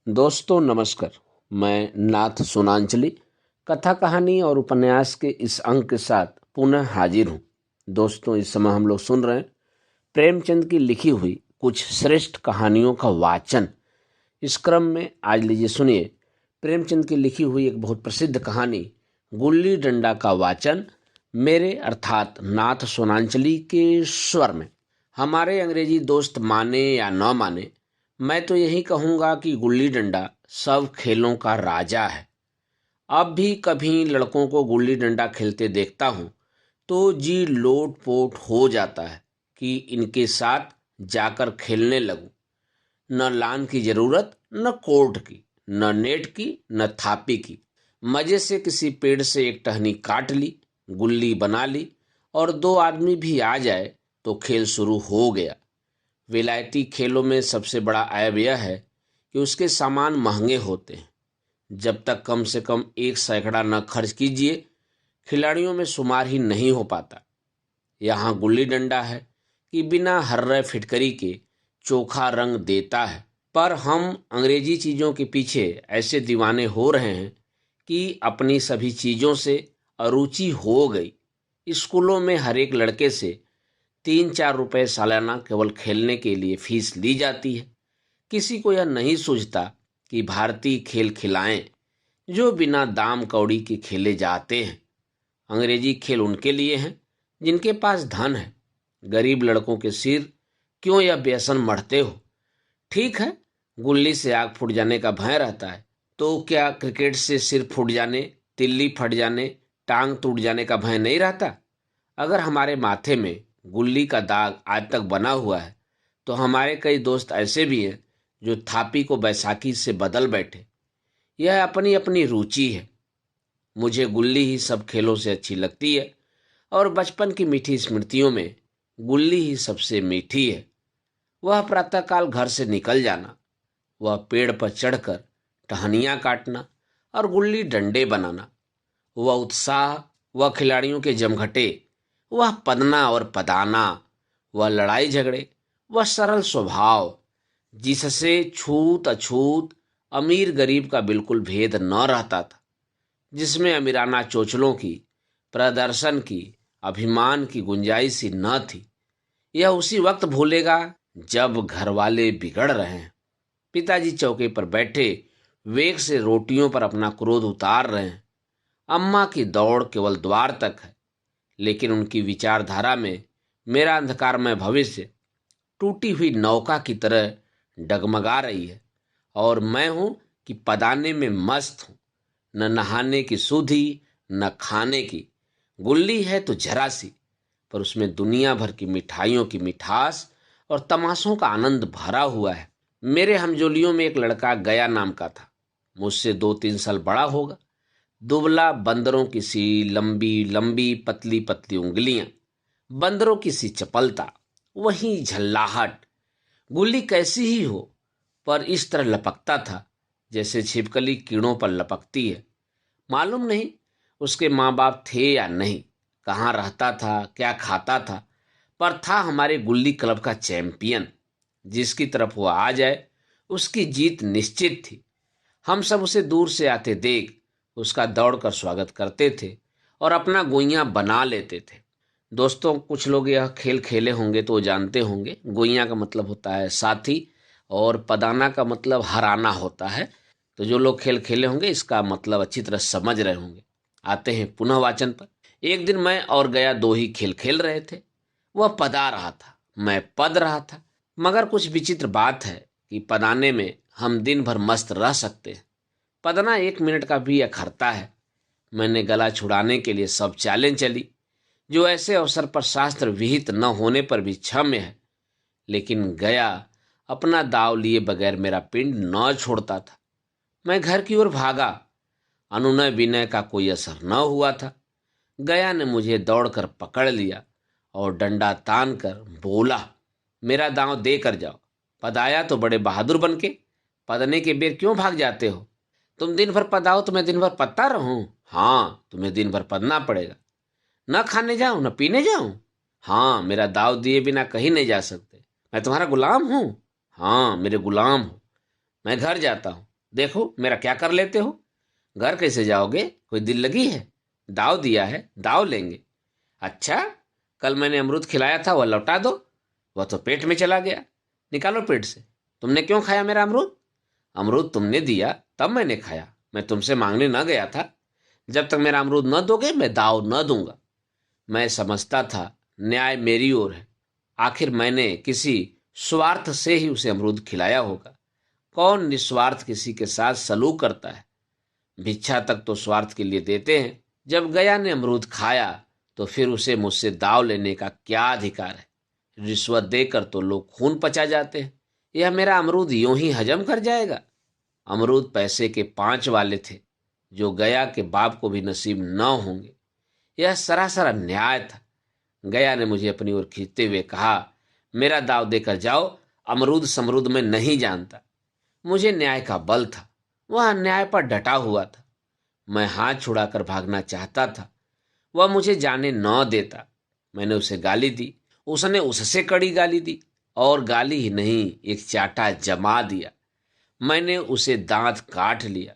दोस्तों नमस्कार। मैं नाथ सोनांचली कथा कहानी और उपन्यास के इस अंक के साथ पुनः हाजिर हूँ। दोस्तों इस समय हम लोग सुन रहे हैं प्रेमचंद की लिखी हुई कुछ श्रेष्ठ कहानियों का वाचन। इस क्रम में आज लीजिए सुनिए प्रेमचंद की लिखी हुई एक बहुत प्रसिद्ध कहानी गुल्ली डंडा का वाचन मेरे अर्थात नाथ सोनांचली के स्वर में। हमारे अंग्रेजी दोस्त माने या न माने, मैं तो यही कहूँगा कि गुल्ली डंडा सब खेलों का राजा है। अब भी कभी लड़कों को गुल्ली डंडा खेलते देखता हूँ तो जी लोट पोट हो जाता है कि इनके साथ जाकर खेलने लगूं। न लान की जरूरत, न कोर्ट की, न नेट की, न थापी की। मजे से किसी पेड़ से एक टहनी काट ली, गुल्ली बना ली और दो आदमी भी आ जाए तो खेल शुरू हो गया। विलायती खेलों में सबसे बड़ा ऐब यह है कि उसके सामान महंगे होते हैं। जब तक कम से कम 1 सैकड़ा न खर्च कीजिए खिलाड़ियों में शुमार ही नहीं हो पाता। यहाँ गुल्ली डंडा है कि बिना हर्रे फिटकरी के चोखा रंग देता है, पर हम अंग्रेजी चीज़ों के पीछे ऐसे दीवाने हो रहे हैं कि अपनी सभी चीज़ों से अरुचि हो गई। स्कूलों में हर एक लड़के से 3-4 रुपए सालाना केवल खेलने के लिए फीस ली जाती है। किसी को यह नहीं सूझता कि भारतीय खेल खिलाएं जो बिना दाम कौड़ी के खेले जाते हैं। अंग्रेजी खेल उनके लिए हैं जिनके पास धन है। गरीब लड़कों के सिर क्यों यह व्यसन मढ़ते हो? ठीक है, गुल्ली से आग फूट जाने का भय रहता है, तो क्या क्रिकेट से सिर फूट जाने, तिल्ली फट जाने, टांग टूट जाने का भय नहीं रहता? अगर हमारे माथे में गुल्ली का दाग आज तक बना हुआ है तो हमारे कई दोस्त ऐसे भी हैं जो थापी को बैसाखी से बदल बैठे। यह अपनी अपनी रुचि है। मुझे गुल्ली ही सब खेलों से अच्छी लगती है और बचपन की मीठी स्मृतियों में गुल्ली ही सबसे मीठी है। वह प्रातःकाल घर से निकल जाना, वह पेड़ पर चढ़कर टहनियाँ काटना और गुल्ली डंडे बनाना, वह उत्साह, वह खिलाड़ियों के जमघटे, वह पदना और पदाना, वह लड़ाई झगड़े, वह सरल स्वभाव जिससे छूत अछूत अमीर गरीब का बिल्कुल भेद न रहता था, जिसमें अमीराना चोचलों की, प्रदर्शन की, अभिमान की गुंजाइश ही न थी। यह उसी वक्त भूलेगा जब घर वाले बिगड़ रहे हैं। पिताजी चौके पर बैठे वेग से रोटियों पर अपना क्रोध उतार रहे हैं। अम्मा की दौड़ केवल द्वार तक है, लेकिन उनकी विचारधारा में मेरा अंधकारमय भविष्य टूटी हुई नौका की तरह डगमगा रही है और मैं हूं कि पदाने में मस्त हूं। न नहाने की सुधि, न खाने की। गुल्ली है तो जरा सी, पर उसमें दुनिया भर की मिठाइयों की मिठास और तमाशों का आनंद भरा हुआ है। मेरे हमजोलियों में एक लड़का गया नाम का था। मुझसे 2-3 साल बड़ा होगा। दुबला, बंदरों की सी लंबी लंबी पतली पतली उंगलियां, बंदरों की सी चपलता, वही झल्लाहट। गुल्ली कैसी ही हो, पर इस तरह लपकता था जैसे छिपकली कीड़ों पर लपकती है। मालूम नहीं उसके माँ बाप थे या नहीं, कहाँ रहता था, क्या खाता था, पर था हमारे गुल्ली क्लब का चैंपियन। जिसकी तरफ वो आ जाए उसकी जीत निश्चित थी। हम सब उसे दूर से आते देख उसका दौड़कर स्वागत करते थे और अपना गुइयां बना लेते थे। दोस्तों कुछ लोग यह खेल खेले होंगे तो वो जानते होंगे, गुइयां का मतलब होता है साथी और पदाना का मतलब हराना होता है। तो जो लोग खेल खेले होंगे इसका मतलब अच्छी तरह समझ रहे होंगे। आते हैं पुनः वाचन पर। एक दिन मैं और गया दो ही खेल खेल रहे थे। वह पदा रहा था, मैं पद रहा था। मगर कुछ विचित्र बात है कि पदाने में हम दिन भर मस्त रह सकते हैं, पदना 1 मिनट का भी अखरता है। मैंने गला छुड़ाने के लिए सब चालें चली जो ऐसे अवसर पर शास्त्र विहित न होने पर भी क्षम्य है, लेकिन गया अपना दाव लिए बगैर मेरा पिंड न छोड़ता था। मैं घर की ओर भागा। अनुनय विनय का कोई असर न हुआ था। गया ने मुझे दौड़कर पकड़ लिया और डंडा तान कर बोला, मेरा दांव दे कर जाओ। पदाया तो बड़े बहादुर बन के, पदने के बेर क्यों भाग जाते हो? तुम दिन भर पदाओ तो मैं दिन भर पदता रहूं? हाँ, तुम्हें दिन भर पदना पड़ेगा। न खाने जाऊं न पीने जाऊं? हाँ, मेरा दाव दिए बिना कहीं नहीं जा सकते। मैं तुम्हारा गुलाम हूं? हाँ, मेरे गुलाम हो। मैं घर जाता हूं। देखो मेरा क्या कर लेते हो। घर कैसे जाओगे, कोई दिल लगी है? दाव दिया है, दाव लेंगे। अच्छा, कल मैंने अमरूद खिलाया था, वह लौटा दो। वह तो पेट में चला गया, निकालो पेट से। तुमने क्यों खाया मेरा अमरूद? अमरूद तुमने दिया तब मैंने खाया, मैं तुमसे मांगने न गया था। जब तक मेरा अमरूद न दोगे मैं दाव न दूंगा। मैं समझता था न्याय मेरी ओर है। आखिर मैंने किसी स्वार्थ से ही उसे अमरूद खिलाया होगा। कौन निस्वार्थ किसी के साथ सलूक करता है? भिक्षा तक तो स्वार्थ के लिए देते हैं। जब गया ने अमरूद खाया तो फिर उसे मुझसे दाव लेने का क्या अधिकार है? रिश्वत देकर तो लोग खून पचा जाते हैं, यह मेरा अमरूद यूं ही हजम कर जाएगा? अमरूद पैसे के 5 वाले थे, जो गया के बाप को भी नसीब न होंगे। यह सरासर अन्याय था। गया ने मुझे अपनी ओर खींचते हुए कहा, मेरा दाव देकर जाओ, अमरूद समरूद में नहीं जानता। मुझे न्याय का बल था, वह अन्याय पर डटा हुआ था। मैं हाथ छुड़ाकर भागना चाहता था, वह मुझे जाने न देता। मैंने उसे गाली दी, उसने उससे कड़ी गाली दी, और गाली ही नहीं एक चाटा जमा दिया। मैंने उसे दांत काट लिया,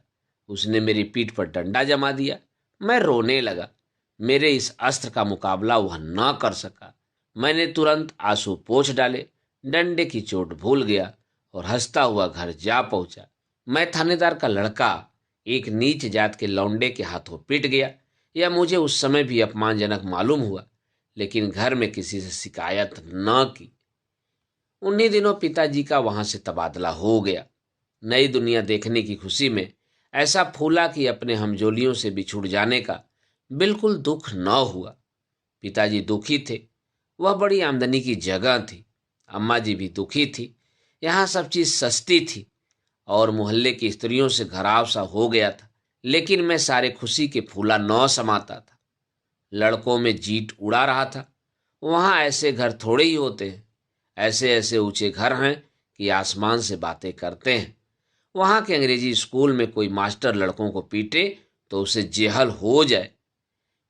उसने मेरी पीठ पर डंडा जमा दिया। मैं रोने लगा। मेरे इस अस्त्र का मुकाबला वह न कर सका। मैंने तुरंत आंसू पोंछ डाले, डंडे की चोट भूल गया और हंसता हुआ घर जा पहुंचा। मैं थानेदार का लड़का एक नीच जात के लौंडे के हाथों पिट गया। यह मुझे उस समय भी अपमानजनक मालूम हुआ, लेकिन घर में किसी से शिकायत न की। उन्हीं दिनों पिताजी का वहां से तबादला हो गया। नई दुनिया देखने की खुशी में ऐसा फूला कि अपने हमजोलियों से बिछुड़ जाने का बिल्कुल दुख न हुआ। पिताजी दुखी थे, वह बड़ी आमदनी की जगह थी। अम्मा जी भी दुखी थी, यहाँ सब चीज सस्ती थी और मोहल्ले की स्त्रियों से घराव सा हो गया था। लेकिन मैं सारे खुशी के फूला न समाता था। लड़कों में जीट उड़ा रहा था। वहां ऐसे घर थोड़े ही होते हैं। ऐसे ऐसे ऊंचे घर हैं कि आसमान से बातें करते हैं। वहां के अंग्रेजी स्कूल में कोई मास्टर लड़कों को पीटे तो उसे जेहल हो जाए।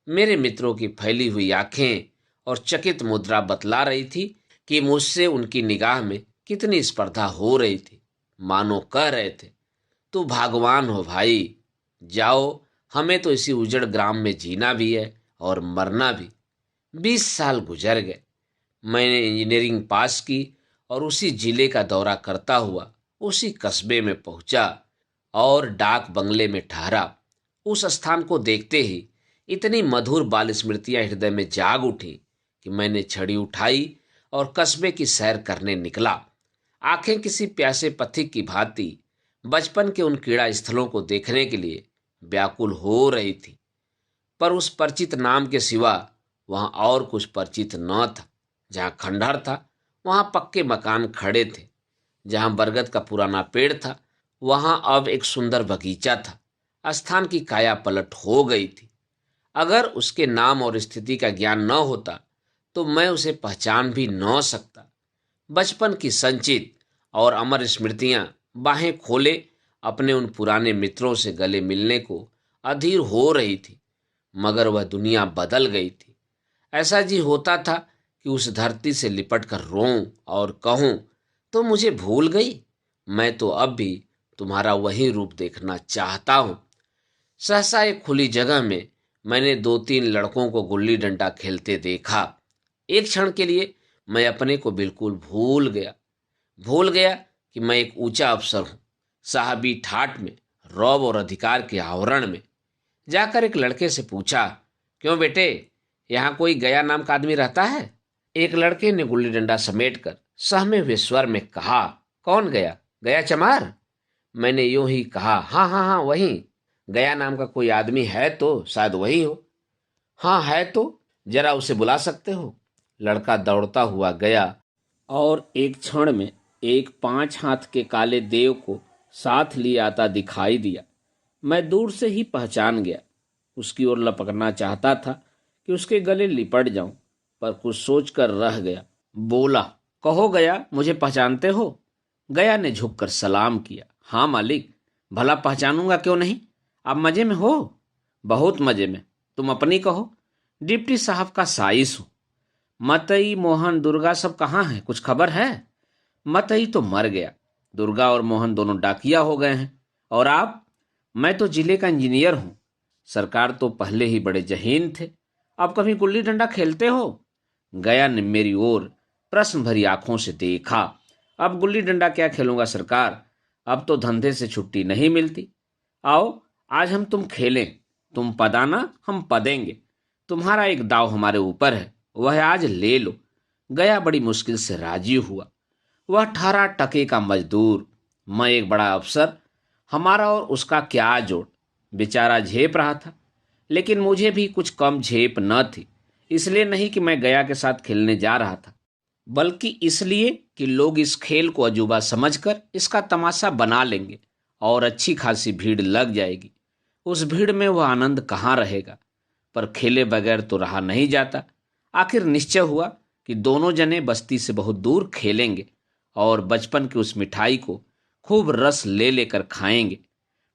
मेरे मित्रों की फैली हुई आंखें और चकित मुद्रा बतला रही थी कि मुझसे उनकी निगाह में कितनी स्पर्धा हो रही थी। मानो कह रहे थे, तू भगवान हो भाई, जाओ, हमें तो इसी उजड़ ग्राम में जीना भी है और मरना भी। 20 साल गुजर गए। मैंने इंजीनियरिंग पास की और उसी जिले का दौरा करता हुआ उसी कस्बे में पहुंचा और डाक बंगले में ठहरा। उस स्थान को देखते ही इतनी मधुर बाल स्मृतियां हृदय में जाग उठी कि मैंने छड़ी उठाई और कस्बे की सैर करने निकला। आंखें किसी प्यासे पथिक की भांति बचपन के उन क्रीड़ा स्थलों को देखने के लिए व्याकुल हो रही थी। पर उस परिचित नाम के सिवा वहां और कुछ परिचित न था। जहां खंडहर था वहां पक्के मकान खड़े थे। जहां बरगद का पुराना पेड़ था वहां अब एक सुंदर बगीचा था। स्थान की काया पलट हो गई थी। अगर उसके नाम और स्थिति का ज्ञान न होता तो मैं उसे पहचान भी न सकता। बचपन की संचित और अमर स्मृतियां बाहें खोले अपने उन पुराने मित्रों से गले मिलने को अधीर हो रही थी। मगर वह दुनिया बदल गई थी। ऐसा जी होता था कि उस धरती से लिपट कर रोऊं और कहूं, तो मुझे भूल गई? मैं तो अब भी तुम्हारा वही रूप देखना चाहता हूं। सहसा एक खुली जगह में मैंने 2-3 लड़कों को गुल्ली डंडा खेलते देखा। एक क्षण के लिए मैं अपने को बिल्कुल भूल गया कि मैं एक ऊंचा अफसर हूं। साहबी ठाट में, रौब और अधिकार के आवरण में जाकर एक लड़के से पूछा, क्यों बेटे, यहाँ कोई गया नाम का आदमी रहता है? एक लड़के ने गुल्ली डंडा समेटकर सहमे हुए स्वर में कहा, कौन गया? गया चमार? मैंने यूं ही कहा, हाँ हाँ हाँ वही। गया नाम का कोई आदमी है तो शायद वही हो। हाँ है तो जरा उसे बुला सकते हो? लड़का दौड़ता हुआ गया और एक क्षण में एक 5 हाथ के काले देव को साथ लिए आता दिखाई दिया। मैं दूर से ही पहचान गया। उसकी ओर लपकना चाहता था कि उसके गले लिपट जाऊं, पर कुछ सोचकर रह गया। बोला, कहो गया, मुझे पहचानते हो? गया ने झुककर सलाम किया। हाँ मालिक, भला पहचानूंगा क्यों नहीं। आप मजे में हो? बहुत मजे में। तुम अपनी कहो। डिप्टी साहब का साइस हूं। मतई, मोहन, दुर्गा सब कहाँ हैं, कुछ खबर है? मतई तो मर गया। दुर्गा और मोहन दोनों डाकिया हो गए हैं और आप? मैं तो जिले का इंजीनियर हूँ। सरकार तो पहले ही बड़े जहीन थे। अब कभी गुल्ली डंडा खेलते हो? गया ने मेरी ओर प्रश्न भरी आंखों से देखा। अब गुल्ली डंडा क्या खेलूंगा सरकार, अब तो धंधे से छुट्टी नहीं मिलती। आओ आज हम तुम खेलें, तुम पदाना हम पदेंगे। तुम्हारा एक दाव हमारे ऊपर है, वह आज ले लो। गया बड़ी मुश्किल से राजी हुआ। वह 18 टके का मजदूर, मैं एक बड़ा अफसर, हमारा और उसका क्या जोड़। बेचारा झेप रहा था, लेकिन मुझे भी कुछ कम झेप न थी। इसलिए नहीं कि मैं गया के साथ खेलने जा रहा था, बल्कि इसलिए कि लोग इस खेल को अजूबा समझकर इसका तमाशा बना लेंगे और अच्छी खासी भीड़ लग जाएगी। उस भीड़ में वह आनंद कहाँ रहेगा। पर खेले बगैर तो रहा नहीं जाता। आखिर निश्चय हुआ कि दोनों जने बस्ती से बहुत दूर खेलेंगे और बचपन की उस मिठाई को खूब रस ले लेकर खाएंगे।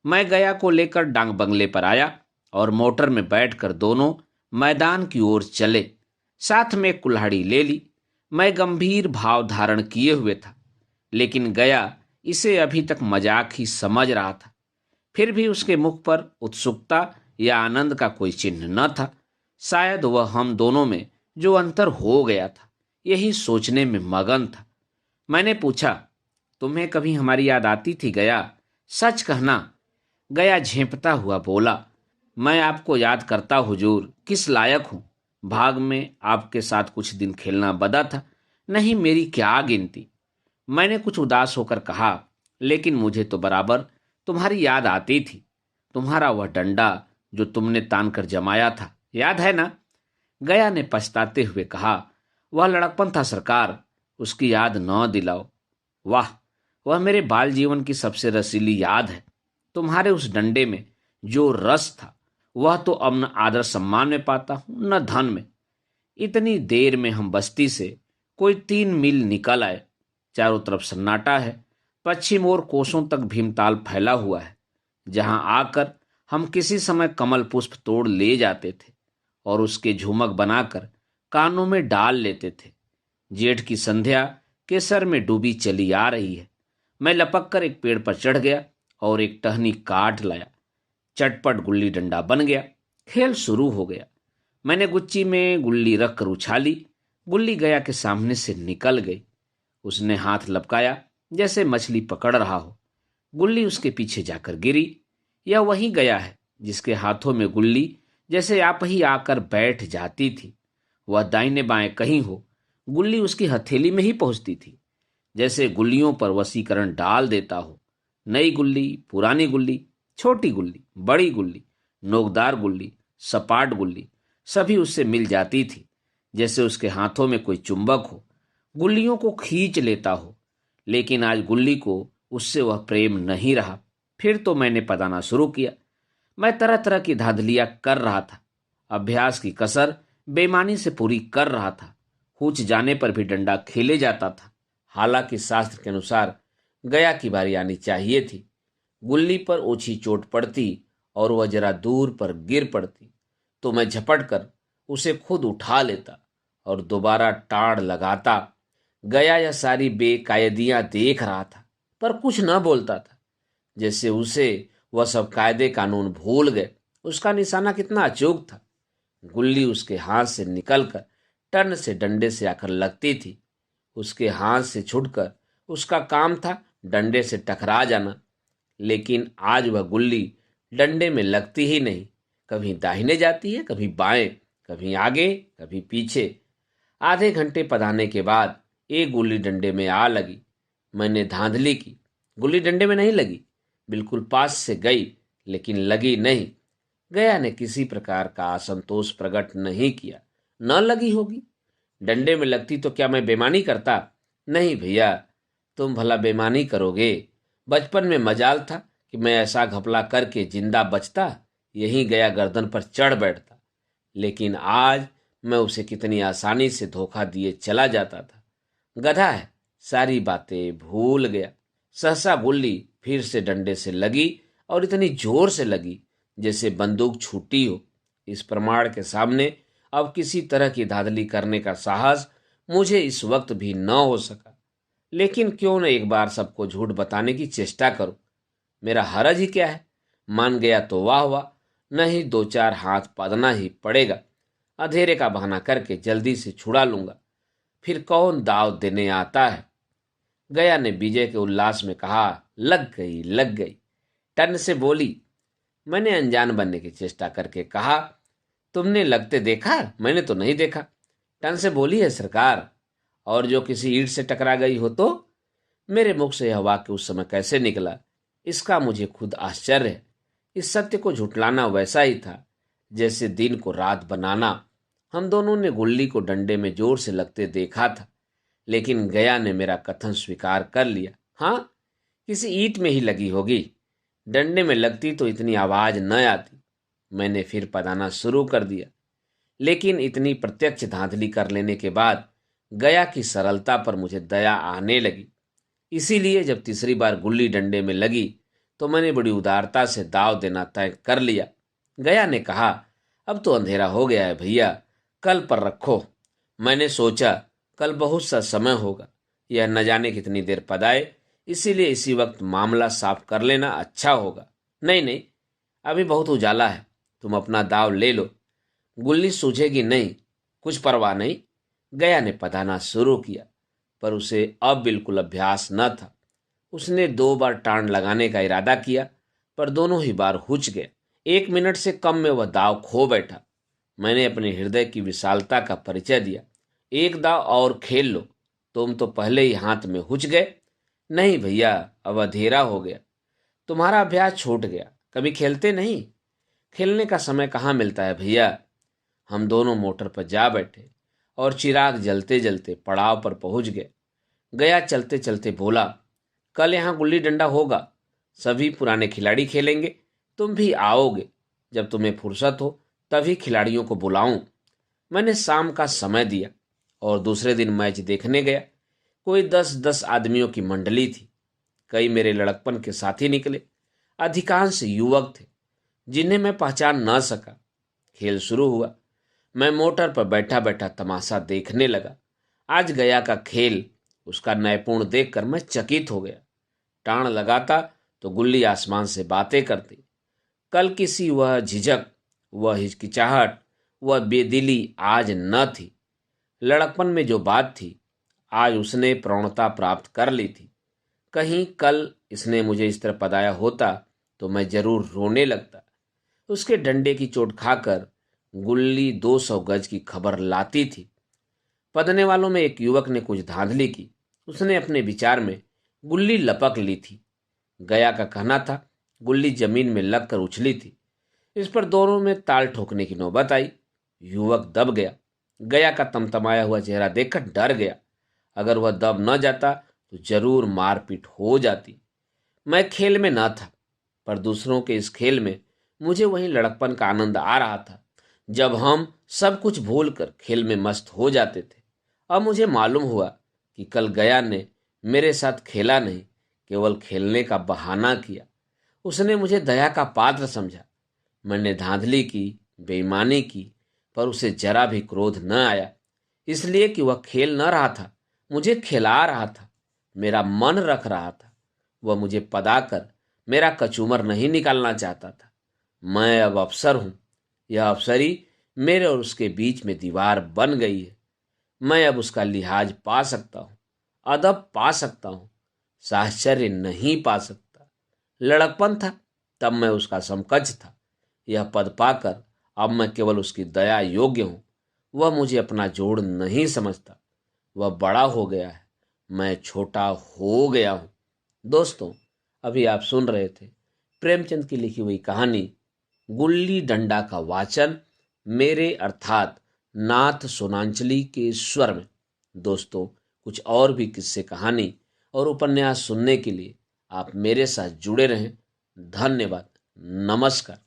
मैं गया को लेकर डांग बंगले पर आया और मोटर में बैठकर दोनों मैदान की ओर चले। साथ में एक कुल्हाड़ी ले ली। मैं गंभीर भाव धारण किए हुए था, लेकिन गया इसे अभी तक मजाक ही समझ रहा था। फिर भी उसके मुख पर उत्सुकता या आनंद का कोई चिन्ह न था। शायद वह हम दोनों में जो अंतर हो गया था, यही सोचने में मगन था। मैंने पूछा, तुम्हें कभी हमारी याद आती थी गया? सच कहना। गया झेंपता हुआ बोला, मैं आपको याद करता हुजूर, किस लायक हूं। भाग में आपके साथ कुछ दिन खेलना बदा था, नहीं मेरी क्या गिनती। मैंने कुछ उदास होकर कहा, लेकिन मुझे तो बराबर तुम्हारी याद आती थी। तुम्हारा वह डंडा जो तुमने तान कर जमाया था, याद है ना? गया ने पछताते हुए कहा, वह लड़कपन था सरकार, उसकी याद न दिलाओ। वाह, वह मेरे बाल जीवन की सबसे रसीली याद है। तुम्हारे उस डंडे में जो रस था, वह तो अब न आदर सम्मान में पाता हूं न धन में। इतनी देर में हम बस्ती से कोई 3 मील निकल आए। चारों तरफ सन्नाटा है। पश्चिम ओर कोसों तक भीमताल फैला हुआ है, जहां आकर हम किसी समय कमल पुष्प तोड़ ले जाते थे और उसके झुमक बनाकर कानों में डाल लेते थे। जेठ की संध्या केसर में डूबी चली आ रही है। मैं लपक कर एक पेड़ पर चढ़ गया और एक टहनी काट लाया। चटपट गुल्ली डंडा बन गया। खेल शुरू हो गया। मैंने गुच्ची में गुल्ली रखकर उछाली। गुल्ली गया के सामने से निकल गई। उसने हाथ लपकाया जैसे मछली पकड़ रहा हो। गुल्ली उसके पीछे जाकर गिरी। यह वही गया है जिसके हाथों में गुल्ली जैसे आप ही आकर बैठ जाती थी। वह दाहिने बाएं कहीं हो, गुल्ली उसकी हथेली में ही पहुंचती थी, जैसे गुल्लियों पर वशीकरण डाल देता हो। नई गुल्ली, पुरानी गुल्ली, छोटी गुल्ली, बड़ी गुल्ली, नोकदार गुल्ली, सपाट गुल्ली, सभी उससे मिल जाती थी, जैसे उसके हाथों में कोई चुंबक हो, गुल्लियों को खींच लेता हो। लेकिन आज गुल्ली को उससे वह प्रेम नहीं रहा। फिर तो मैंने पदाना शुरू किया। मैं तरह तरह की धांधलियां कर रहा था। अभ्यास की कसर बेईमानी से पूरी कर रहा था। हूच जाने पर भी डंडा खेले जाता था। हालांकि शास्त्र के अनुसार गया की बारी आनी चाहिए थी। गुल्ली पर ओछी चोट पड़ती और वह जरा दूर पर गिर पड़ती तो मैं झपट कर उसे खुद उठा लेता और दोबारा टाड़ लगाता। गया यह सारी बेकायदियां देख रहा था, पर कुछ न बोलता था, जैसे उसे वह सब कायदे कानून भूल गए। उसका निशाना कितना अचूक था। गुल्ली उसके हाथ से निकलकर टन से डंडे से आकर लगती थी। उसके हाथ से छुटकर उसका काम था डंडे से टकरा जाना। लेकिन आज वह गुल्ली डंडे में लगती ही नहीं। कभी दाहिने जाती है, कभी बाएं, कभी आगे, कभी पीछे। आधे घंटे पधाने के बाद एक गुल्ली डंडे में आ लगी। मैंने धांधली की। गुल्ली डंडे में नहीं लगी। बिल्कुल पास से गई, लेकिन लगी नहीं। गया ने किसी प्रकार का असंतोष प्रकट नहीं किया। न लगी होगी। डंडे में लगती तो क्या मैं बेईमानी करता? नहीं भैया, तुम भला बेईमानी करोगे? बचपन में मजाल था कि मैं ऐसा घपला करके जिंदा बचता, यहीं गया गर्दन पर चढ़ बैठता। लेकिन आज मैं उसे कितनी आसानी से धोखा दिए चला जाता था। गधा है, सारी बातें भूल गया। सहसा गुल्ली फिर से डंडे से लगी और इतनी जोर से लगी जैसे बंदूक छूटी हो। इस प्रमाण के सामने अब किसी तरह की धांधली करने का साहस मुझे इस वक्त भी न हो सका। लेकिन क्यों न एक बार सबको झूठ बताने की चेष्टा करूं। मेरा हरज ही क्या है? मान गया तो वाह वाह, नहीं 2-4 हाथ पदना ही पड़ेगा। अंधेरे का बहाना करके जल्दी से छुड़ा लूंगा, फिर कौन दाव देने आता है। गया ने विजय के उल्लास में कहा, लग गई लग गई। टन से बोली। मैंने अनजान बनने की चेष्टा करके कहा, तुमने लगते देखा? मैंने तो नहीं देखा। टन से बोली है सरकार, और जो किसी ईंट से टकरा गई हो तो? मेरे मुख से यह वाक्य उस समय कैसे निकला, इसका मुझे खुद आश्चर्य है। इस सत्य को झुठलाना वैसा ही था जैसे दिन को रात बनाना। हम दोनों ने गुल्ली को डंडे में जोर से लगते देखा था, लेकिन गया ने मेरा कथन स्वीकार कर लिया। हाँ, किसी ईंट में ही लगी होगी, डंडे में लगती तो इतनी आवाज न आती। मैंने फिर पदाना शुरू कर दिया, लेकिन इतनी प्रत्यक्ष धांधली कर लेने के बाद गया की सरलता पर मुझे दया आने लगी। इसीलिए जब तीसरी बार गुल्ली डंडे में लगी तो मैंने बड़ी उदारता से दाव देना तय कर लिया। गया ने कहा, अब तो अंधेरा हो गया है भैया, कल पर रखो। मैंने सोचा कल बहुत सा समय होगा, यह न जाने कितनी देर पदाए, इसीलिए इसी वक्त मामला साफ कर लेना अच्छा होगा। नहीं नहीं, अभी बहुत उजाला है, तुम अपना दाव ले लो, गुल्ली सूझेगी नहीं, कुछ परवाह नहीं। गया ने पधाना शुरू किया, पर उसे अब बिल्कुल अभ्यास न था। उसने 2 बार टांड लगाने का इरादा किया, पर दोनों ही बार हुच गए। 1 मिनट से कम में वह दाव खो बैठा। मैंने अपने हृदय की विशालता का परिचय दिया। एक दाव और खेल लो, तुम तो पहले ही हाथ में हुच गए। नहीं भैया, अब अंधेरा हो गया, तुम्हारा अभ्यास छूट गया, कभी खेलते नहीं। खेलने का समय कहाँ मिलता है भैया। हम दोनों मोटर पर जा बैठे और चिराग जलते जलते पड़ाव पर पहुंच गए। गया चलते चलते बोला, कल यहाँ गुल्ली डंडा होगा, सभी पुराने खिलाड़ी खेलेंगे, तुम भी आओगे। जब तुम्हें फुर्सत हो तभी खिलाड़ियों को बुलाऊं। मैंने शाम का समय दिया और दूसरे दिन मैच देखने गया। कोई 10-10 आदमियों की मंडली थी। कई मेरे लड़कपन के साथी निकले, अधिकांश युवक थे जिन्हें मैं पहचान न सका। खेल शुरू हुआ। मैं मोटर पर बैठा बैठा तमाशा देखने लगा। आज गया का खेल, उसका नैपुण देखकर मैं चकित हो गया। टाण लगाता तो गुल्ली आसमान से बातें करती। कल किसी वह झिझक, वह हिचकिचाहट, वह बेदिली आज न थी। लड़कपन में जो बात थी, आज उसने प्रौढ़ता प्राप्त कर ली थी। कहीं कल इसने मुझे इस तरह पदाया होता तो मैं जरूर रोने लगता। उसके डंडे की चोट खाकर गुल्ली 200 गज की खबर लाती थी। पदने वालों में एक युवक ने कुछ धांधली की। उसने अपने विचार में गुल्ली लपक ली थी। गया का कहना था गुल्ली जमीन में लगकर उछली थी। इस पर दोनों में ताल ठोकने की नौबत आई। युवक दब गया। गया का तमतमाया हुआ चेहरा देखकर डर गया। अगर वह दब न जाता तो जरूर मारपीट हो जाती। मैं खेल में न था, पर दूसरों के इस खेल में मुझे वही लड़कपन का आनंद आ रहा था, जब हम सब कुछ भूलकर खेल में मस्त हो जाते थे। अब मुझे मालूम हुआ कि कल गया ने मेरे साथ खेला नहीं, केवल खेलने का बहाना किया। उसने मुझे दया का पात्र समझा। मैंने धांधली की, बेईमानी की, पर उसे जरा भी क्रोध न आया, इसलिए कि वह खेल न रहा था, मुझे खिला रहा था, मेरा मन रख रहा था। वह मुझे पदाकर मेरा कचूमर नहीं निकालना चाहता था। मैं अब अफसर हूं। यह अफसरी मेरे और उसके बीच में दीवार बन गई है। मैं अब उसका लिहाज पा सकता हूं, अदब पा सकता हूं, साहचर्य नहीं पा सकता। लड़कपन था तब मैं उसका समकक्ष था। यह पद पाकर अब मैं केवल उसकी दया योग्य हूं। वह मुझे अपना जोड़ नहीं समझता। वह बड़ा हो गया है, मैं छोटा हो गया हूं। दोस्तों, अभी आप सुन रहे थे प्रेमचंद की लिखी हुई कहानी गुल्ली डंडा का वाचन मेरे अर्थात नाथ सोनांचली के स्वर में। दोस्तों, कुछ और भी किस्से, कहानी और उपन्यास सुनने के लिए आप मेरे साथ जुड़े रहें। धन्यवाद। नमस्कार।